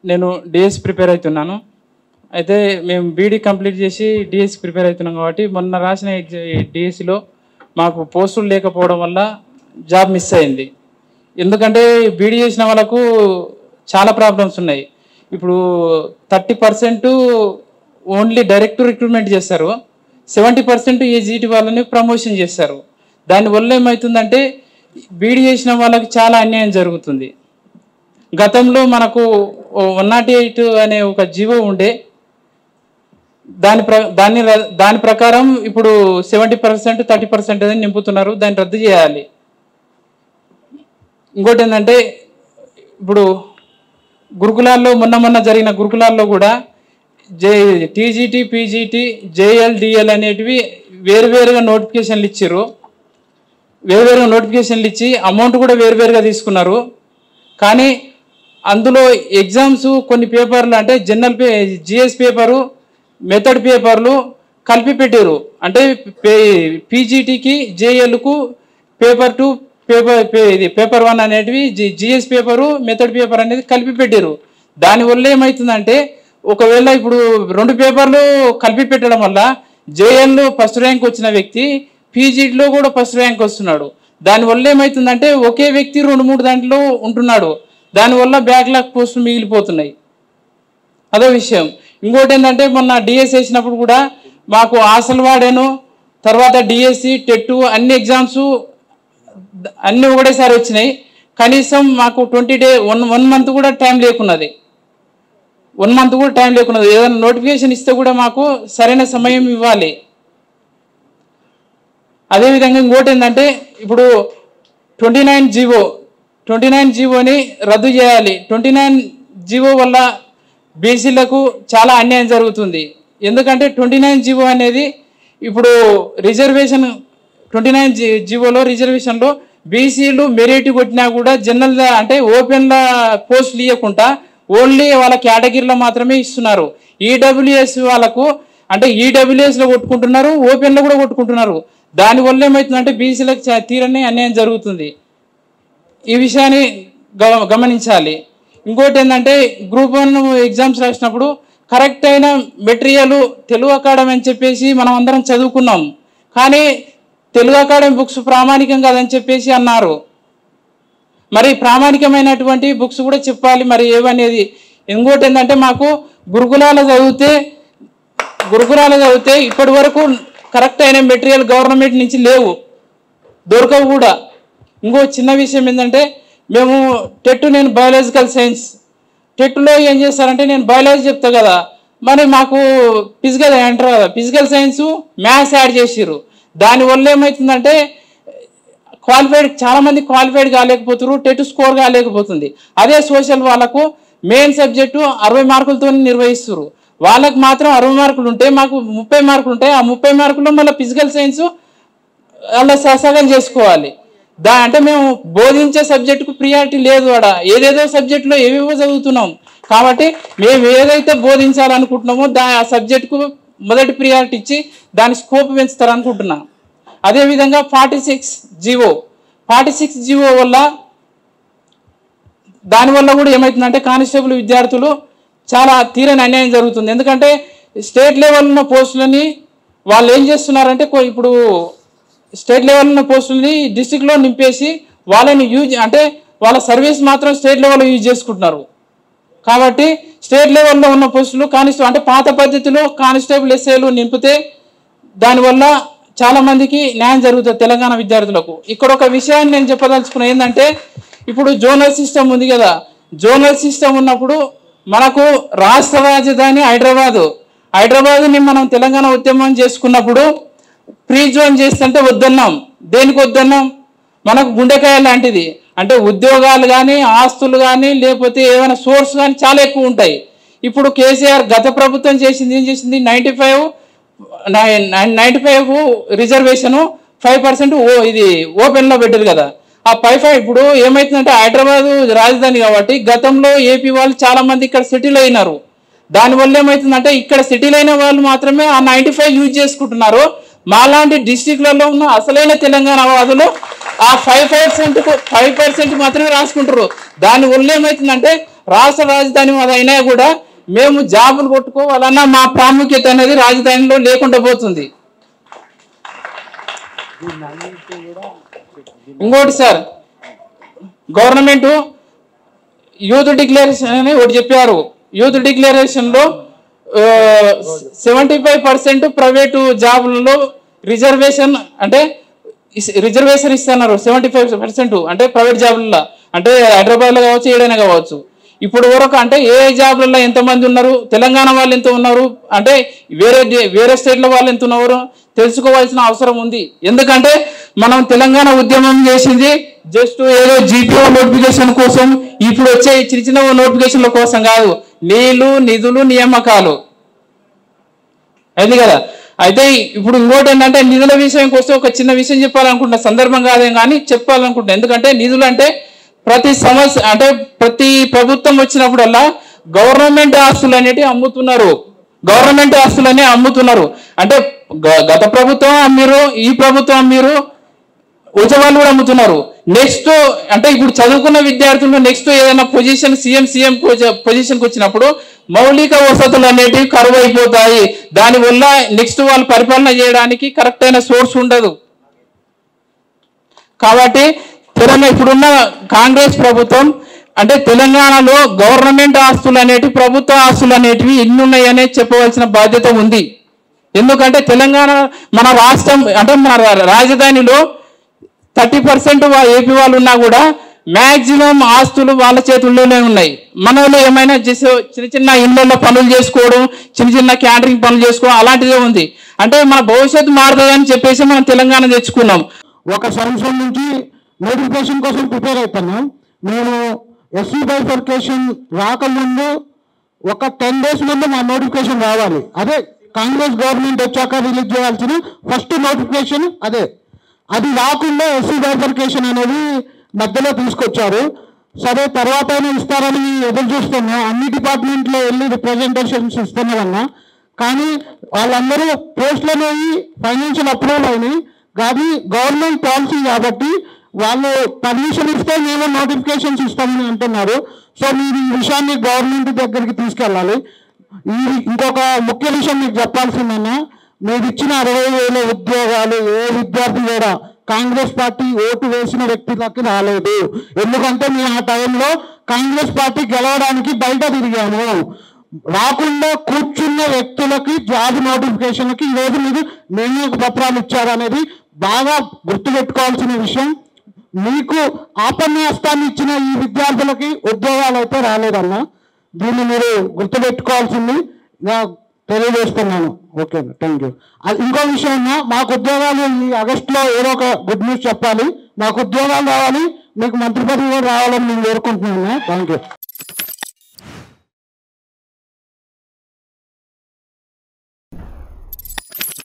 నేను DS prepare అవుతున్నాను. అయితే మేము బీడీ కంప్లీట్ చేసి డిఎస్ ప్రిపేర్ అవుతున్నాం కాబట్టి మొన్న రాసిన డిఎస్సిలో మాకు పోస్టులు లేకపోవడం వల్ల జాబ్ మిస్ అయింది. ఎందుకంటే బీడీ చేసిన వాళ్ళకు చాలా ప్రాబ్లమ్స్ ఉన్నాయి. ఇప్పుడు 30% ఓన్లీ డైరెక్ట్ రిక్రూట్మెంట్ చేస్తారు, 70% ఏజీటీ వాళ్ళని ప్రమోషన్ చేస్తారు. దానివల్ల ఏమవుతుందంటే బీడీ చేసిన వాళ్ళకి చాలా అన్యాయం జరుగుతుంది. గతంలో మనకు 108 అనే ఒక జీవో ఉండే, దాని ప్రకారం ఇప్పుడు 70% 30% అని నింపుతున్నారు. దాన్ని రద్దు చేయాలి. ఇంకోటి ఏంటంటే ఇప్పుడు గురుకులాల్లో మొన్న జరిగిన గురుకులాల్లో కూడా టీజీటీ, పీజీటీ, జేఎల్, డిఎల్ అనేటివి వేరువేరుగా నోటిఫికేషన్లు ఇచ్చారు. వేరువేరుగా నోటిఫికేషన్లు ఇచ్చి అమౌంట్ కూడా వేరువేరుగా తీసుకున్నారు. కానీ అందులో ఎగ్జామ్స్ కొన్ని పేపర్లు అంటే జనరల్ జిఎస్ పేపరు, మెథడ్ పేపర్లు కలిపి పెట్టారు. అంటే పీజీటీకి, జేఎల్కు పేపర్ 2, పేపర్ 1 అనేటివి జిఎస్ పేపరు, మెథడ్ పేపర్ అనేది కలిపి పెట్టారు. దానివల్ల ఏమవుతుందంటే ఒకవేళ ఇప్పుడు 2 పేపర్లు కలిపి పెట్టడం వల్ల జేఎల్లో ఫస్ట్ ర్యాంక్ వచ్చిన వ్యక్తి పీజీటీలో కూడా ఫస్ట్ ర్యాంక్ వస్తున్నాడు. దానివల్ల ఏమవుతుందంటే ఒకే వ్యక్తి 2-3 దాంట్లో ఉంటున్నాడు. దానివల్ల బ్యాక్లాగ్ పోస్టులు మిగిలిపోతున్నాయి. అదో విషయం. ఇంకోటి ఏంటంటే మొన్న డిఎస్ వేసినప్పుడు కూడా మాకు ఆసలు వాడాను, తర్వాత డిఎస్సి, టెట్ అన్ని ఎగ్జామ్స్ అన్నీ ఒకటేసారి వచ్చినాయి. కనీసం మాకు 20 days 1 month కూడా టైం లేకున్నది. 1 month కూడా టైం లేకున్నది. ఏదైనా నోటిఫికేషన్ ఇస్తే కూడా మాకు సరైన సమయం ఇవ్వాలి. అదేవిధంగా ఇంకోటి ఏంటంటే ఇప్పుడు 29 జీవోని రద్దు చేయాలి. 29 జీవో వల్ల బీసీలకు చాలా అన్యాయం జరుగుతుంది. ఎందుకంటే 29 జీవో అనేది ఇప్పుడు రిజర్వేషన్ 29 జీవోలో రిజర్వేషన్లో బీసీలు మెరిట్ కొట్టినా కూడా జనరల్ అంటే ఓపెన్ల పోస్టులు ఇవ్వకుండా ఓన్లీ వాళ్ళ కేటగిరీలో మాత్రమే ఇస్తున్నారు. ఈడబ్ల్యూఎస్ వాళ్ళకు అంటే ఈడబ్ల్యూఎస్లో కొట్టుకుంటున్నారు, ఓపెన్లో కూడా కొట్టుకుంటున్నారు. దానివల్ల ఏమవుతుందంటే బీసీలకు తీరని అన్యాయం జరుగుతుంది. ఈ విషయాన్ని గమనించాలి. ఇంకోటి ఏంటంటే గ్రూప్ 1 ఎగ్జామ్స్ రాసినప్పుడు కరెక్ట్ అయిన మెటీరియల్ తెలుగు అకాడమీ అని చెప్పేసి మనం అందరం చదువుకున్నాం. కానీ తెలుగు అకాడమీ బుక్స్ ప్రామాణికం కాదని చెప్పేసి అన్నారు. మరి ప్రామాణికమైనటువంటి బుక్స్ కూడా చెప్పాలి మరి ఏవనేది. ఇంకోటి ఏంటంటే మాకు గురుకులాలు చదివితే ఇప్పటి వరకు కరెక్ట్ అయిన మెటీరియల్ గవర్నమెంట్ నుంచి లేవు, దొరకవు కూడా. ఇంకో చిన్న విషయం ఏంటంటే మేము నేను బయాలజికల్ సైన్స్ టెట్లో ఏం చేస్తారంటే నేను బయాలజీ చెప్తా కదా, మరి మాకు ఫిజికల్ అంటారు కదా, ఫిజికల్ సైన్స్ మ్యాథ్స్ యాడ్ చేసిర్రు. దానివల్ల ఏమవుతుందంటే చాలామంది క్వాలిఫైడ్ కాలేకపోతున్నారు, టెట్ స్కోర్ కాలేకపోతుంది. అదే సోషల్ వాళ్ళకు మెయిన్ సబ్జెక్టు 60 మార్కులతో నిర్వహిస్తారు. వాళ్ళకు మాత్రం 60 మార్కులు ఉంటే మాకు 30 మార్కులు ఉంటాయి. ఆ 30 మార్కుల్లో మళ్ళీ ఫిజికల్ సైన్స్ అలా సగం చేసుకోవాలి. అంటే మేము బోధించే సబ్జెక్టుకు ప్రియారిటీ లేదు. ఏదేదో సబ్జెక్టులో ఏవేవో చదువుతున్నాం. కాబట్టి మేము ఏదైతే బోధించాలనుకుంటున్నామో ఆ సబ్జెక్టుకు మొదటి ప్రియారిటీ ఇచ్చి దాని స్కోప్ పెంచుతారనుకుంటున్నాం. అదేవిధంగా 46 జీవో వల్ల దానివల్ల కూడా ఏమవుతుందంటే కానిస్టేబుల్ విద్యార్థులు చాలా తీరని అన్యాయం జరుగుతుంది. ఎందుకంటే స్టేట్ లెవెల్ ఉన్న పోస్టులని వాళ్ళు ఏం చేస్తున్నారంటే ఇప్పుడు స్టేట్ లెవెల్ ఉన్న పోస్టులని డిస్టిక్లో నింపేసి వాళ్ళని అంటే వాళ్ళ సర్వీస్ మాత్రం స్టేట్ లెవెల్లో యూజ్ చేసుకుంటున్నారు. కాబట్టి స్టేట్ లెవెల్లో ఉన్న పోస్టులు కానిస్టేబుల్ అంటే పాత పద్ధతిలో కానిస్టేబుల్ ఎస్ఐలు నింపితే దానివల్ల చాలామందికి న్యాయం జరుగుతుంది తెలంగాణ విద్యార్థులకు. ఇక్కడ ఒక విషయాన్ని నేను చెప్పదలుచుకున్నా ఏంటంటే ఇప్పుడు జోనల్ సిస్టమ్ ఉంది కదా, జోనల్ సిస్టమ్ ఉన్నప్పుడు మనకు రాష్ట్ర రాజధాని హైదరాబాదుని మనం తెలంగాణ ఉద్యమం చేసుకున్నప్పుడు ప్రీ జోన్ చేస్తుంటే వద్దన్నాం. దేనికి వద్దన్నాం? మనకు గుండెకాయ లాంటిది. అంటే ఉద్యోగాలు కానీ ఆస్తులు కానీ లేకపోతే ఏమైనా సోర్స్ కానీ చాలా ఎక్కువ ఉంటాయి. ఇప్పుడు కేసీఆర్ గత ప్రభుత్వం ఏం చేసింది 95 రిజర్వేషను 5% ఇది ఓపెన్లో పెట్టారు కదా. ఆ 5 ఇప్పుడు ఏమవుతుందంటే హైదరాబాదు రాజధాని కాబట్టి గతంలో ఏపీ వాళ్ళు చాలామంది ఇక్కడ సెటిల్ అయినారు. దానివల్ల ఏమవుతుందంటే ఇక్కడ సెటిల్ అయిన వాళ్ళు మాత్రమే ఆ 95 యూజ్ చేసుకుంటున్నారు. మాలాంటి డిస్టిక్లలో ఉన్న అసలైన తెలంగాణ వాదులు ఆ 5% మాత్రమే రాసుకుంటారు. దానివల్ల ఏమవుతుందంటే రాష్ట్ర రాజధాని అయినా కూడా మేము జాబులు కొట్టుకోవాలన్నా మా ప్రాముఖ్యత అనేది రాజధానిలో లేకుండా పోతుంది. ఇంకోటి సార్, గవర్నమెంట్ యూత్ డిక్లరేషన్ అని ఒకటి చెప్పారు. యూత్ డిక్లరేషన్లో 75% ప్రైవేటు జాబులలో రిజర్వేషన్ ఇస్తున్నారు. 75% అంటే ప్రైవేట్ జాబులలో, అంటే హైదరాబాద్లో కావచ్చు, ఏడైనా కావచ్చు. ఇప్పుడు వరకు అంటే ఏ జాబులలో ఎంతమంది ఉన్నారు, తెలంగాణ వాళ్ళు ఎంత ఉన్నారు, అంటే వేరే స్టేట్ల వాళ్ళు ఎంత ఉన్నారు తెలుసుకోవాల్సిన అవసరం ఉంది. ఎందుకంటే మనం తెలంగాణ ఉద్యమం చేసింది జస్ట్ ఏదో జీపీఓ నోటిఫికేషన్ కోసం, ఇప్పుడు వచ్చే చిన్న చిన్న నోటిఫికేషన్ల కోసం కాదు, నీళ్లు, నిధులు, నియామకాలు అయింది కదా. అయితే ఇప్పుడు ఇంకోటి ఏంటంటే నిధుల విషయంకి వస్తే ఒక చిన్న విషయం చెప్పాలనుకుంటున్నా, సందర్భం కాదే కానీ చెప్పాలనుకుంటున్నా. ఎందుకంటే నిధులు అంటే ప్రతి సమస్య అంటే ప్రతి ప్రభుత్వం వచ్చినప్పుడల్లా గవర్నమెంట్ ఆస్తులు అనేటివి అమ్ముతున్నారు. గవర్నమెంట్ ఆస్తులనే అమ్ముతున్నారు. అంటే గత ప్రభుత్వం అమ్మిరు, ఈ ప్రభుత్వం అమ్మిరు, ఉద్యోగాలు కూడా అమ్ముతున్నారు. నెక్స్ట్ అంటే ఇప్పుడు చదువుకున్న విద్యార్థులు నెక్స్ట్ ఏదైనా పొజిషన్ సీఎం పొజిషన్కి వచ్చినప్పుడు మౌలిక వసతులు అనేటివి కరువు అయిపోతాయి. దానివల్ల నెక్స్ట్ వాళ్ళు పరిపాలన చేయడానికి కరెక్ట్ అయిన సోర్స్ ఉండదు. కాబట్టి ఇప్పుడున్న కాంగ్రెస్ ప్రభుత్వం అంటే తెలంగాణలో గవర్నమెంట్ ఆస్తులు అనేటివి, ప్రభుత్వ ఆస్తులు అనేటివి ఎన్ని ఉన్నాయనే చెప్పవలసిన బాధ్యత ఉంది. ఎందుకంటే తెలంగాణ మన రాష్ట్రం అంటే మన రాజధానిలో 30% ఏపీ వాళ్ళు ఉన్నా కూడా మ్యాక్సిమం ఆస్తులు వాళ్ళ చేతుల్లోనే ఉన్నాయి. మనలో ఏమైనా చేసే చిన్న చిన్న ఇళ్ళల్లో పనులు చేసుకోవడం, చిన్న చిన్న క్యాటరింగ్ పనులు చేసుకోవడం అలాంటిదే ఉంది. అంటే మన భవిష్యత్తు మారుతుందని చెప్పేసి మనం తెలంగాణ తెచ్చుకున్నాం. ఒక సంవత్సరం నుంచి నోటిఫికేషన్ కోసం ప్రిపేర్ అవుతున్నాం. నేను ఎస్సీ బైఫర్కేషన్ రాకముందు ఒక 10 days ముందు మా నోటిఫికేషన్ రావాలి. అదే కాంగ్రెస్ గవర్నమెంట్ వచ్చాక రిలీజ్ చేయాల్సిన ఫస్ట్ నోటిఫికేషన్ అదే. అది రాకుండా ఎస్సీ బైఫర్కేషన్ అనేది మధ్యలో తీసుకొచ్చారు. సరే తర్వాత అయినా ఇస్తారని ఎదురు చూస్తున్నా. అన్ని డిపార్ట్మెంట్లో వెళ్ళి రిప్రజెంటేషన్స్ ఇస్తున్నామన్నా, కానీ వాళ్ళందరూ పోస్టులు అనేవి ఫైనాన్షియల్ అప్రూవల్ అయినాయి. కానీ గవర్నమెంట్ పాలసీ కాబట్టి వాళ్ళు పర్మిషన్ ఇస్తే మేము నోటిఫికేషన్స్ ఇస్తామని అంటున్నారు. సో మీరు ఈ విషయాన్ని గవర్నమెంట్ దగ్గరికి తీసుకెళ్ళాలి. ఇంకొక ముఖ్య విషయం మీకు చెప్పాల్సిందన్నా, మీరు ఇచ్చిన 60,000 ఉద్యోగాలు ఏ విద్యార్థి కూడా కాంగ్రెస్ పార్టీ ఓటు వేసిన వ్యక్తులకి రాలేదు. ఎందుకంటే మేము ఆ టైంలో కాంగ్రెస్ పార్టీ గెలవడానికి బయట తిరిగాము. రాకుండా కూర్చున్న వ్యక్తులకి జాబ్ నోటిఫికేషన్కి ఈరోజు మీరు నియామక పత్రాలు ఇచ్చారనేది బాగా గుర్తుపెట్టుకోవాల్సిన విషయం. మీకు ఆపన్యాస్తాన్ని ఇచ్చిన ఈ విద్యార్థులకి ఉద్యోగాలు అయితే రాలేదన్నా, దీన్ని మీరు గుర్తుపెట్టుకోవాల్సింది తెలియజేస్తున్నాను. Okay, thank you. ఇంకో విషయం అన్నా, మాకు ఉద్యోగాలు ఈ ఆగస్టులో ఏదో ఒక గుడ్ న్యూస్ చెప్పాలి. మాకు ఉద్యోగాలు రావాలి, మీకు మంత్రి పదవి కూడా రావాలని నేను కోరుకుంటున్నాను. Thank you.